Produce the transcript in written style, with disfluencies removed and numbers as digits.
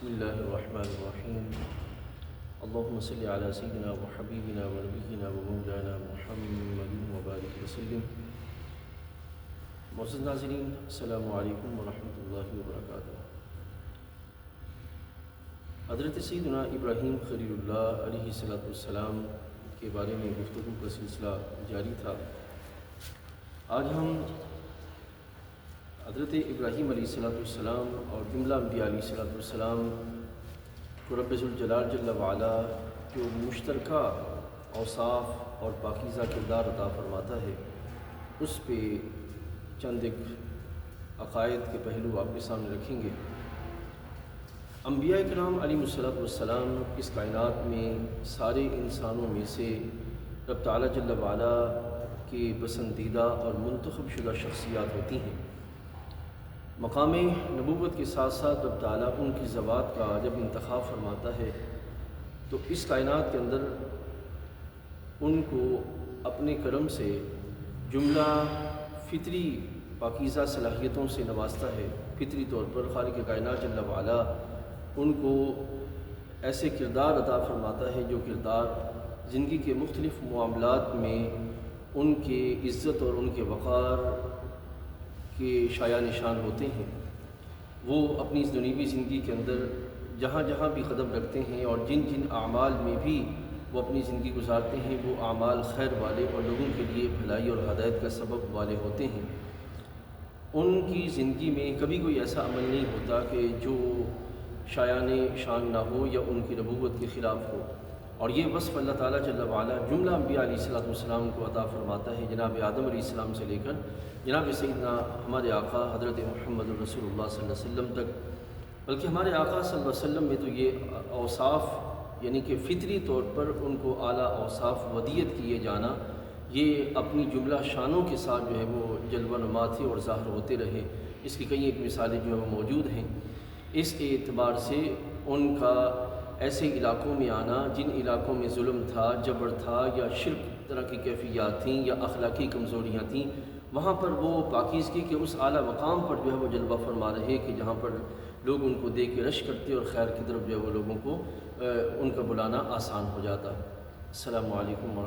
بسم اللہ الرحمن الرحیم اللہم صلی علی سیدنا و حبیبنا و نبینا و مولانا محمد وبارک وسلم۔ معزز ناظرین، السلام علیکم ورحمۃ اللہ وبرکاتہ۔ حضرت سیدنا ابراہیم خلیل اللہ علیہ السلام کے بارے میں گفتگو کا سلسلہ جاری تھا۔ آج ہم حضرت ابراہیم علیہ السلام اور جملہ انبیاء علیہ السلام کو رب ذوالجلال جل وعلا جو مشترکہ اوصاف اور پاکیزہ کردار عطا فرماتا ہے، اس پہ چند ایک عقائد کے پہلو آپ کے سامنے رکھیں گے۔ انبیاء کرام علیہ السلام اس کائنات میں سارے انسانوں میں سے رب تعالیٰ جل وعلا کے پسندیدہ اور منتخب شدہ شخصیات ہوتی ہیں۔ مقام نبوت کے ساتھ ساتھ رب تعالیٰ ان کی ذوات کا جب انتخاب فرماتا ہے تو اس کائنات کے اندر ان کو اپنے کرم سے جملہ فطری پاکیزہ صلاحیتوں سے نوازتا ہے۔ فطری طور پر خالق کائنات جل وعلا ان کو ایسے کردار عطا فرماتا ہے جو کردار زندگی کے مختلف معاملات میں ان کے عزت اور ان کے وقار کے شایع نشان ہوتے ہیں۔ وہ اپنی اس دنیوی زندگی کے اندر جہاں جہاں بھی قدم رکھتے ہیں اور جن جن اعمال میں بھی وہ اپنی زندگی گزارتے ہیں، وہ اعمال خیر والے اور لوگوں کے لیے بھلائی اور ہدایت کا سبب والے ہوتے ہیں۔ ان کی زندگی میں کبھی کوئی ایسا عمل نہیں ہوتا کہ جو شایان شان نہ ہو یا ان کی نبوت کے خلاف ہو، اور یہ وصف اللہ تعالیٰ جل وعلا جملہ انبیاء علیہ السلام کو عطا فرماتا ہے، جناب آدم علیہ السلام سے لے کر جناب سیدنا ہمارے آقا حضرت محمد رسول اللہ صلی اللہ علیہ وسلم تک۔ بلکہ ہمارے آقا صلی اللہ علیہ وسلم میں تو یہ اوصاف یعنی کہ فطری طور پر ان کو اعلیٰ اوصاف ودیت کیے جانا، یہ اپنی جملہ شانوں کے ساتھ جو ہے وہ جلوہ نما تھے اور ظاہر ہوتے رہے۔ اس کی کئی ایک مثالیں جو ہے وہ موجود ہیں۔ اس اعتبار سے ان کا ایسے علاقوں میں آنا جن علاقوں میں ظلم تھا، جبر تھا یا شرک طرح کی کیفیات تھیں یا اخلاقی کمزوریاں تھیں، وہاں پر وہ پاکیزگی کے اس اعلیٰ مقام پر جو ہے وہ جلوہ فرما رہے کہ جہاں پر لوگ ان کو دیکھ کے رش کرتے اور خیر کی طرف جو ہے وہ لوگوں کو ان کا بلانا آسان ہو جاتا۔ السلام علیکم ورحمۃ اللہ۔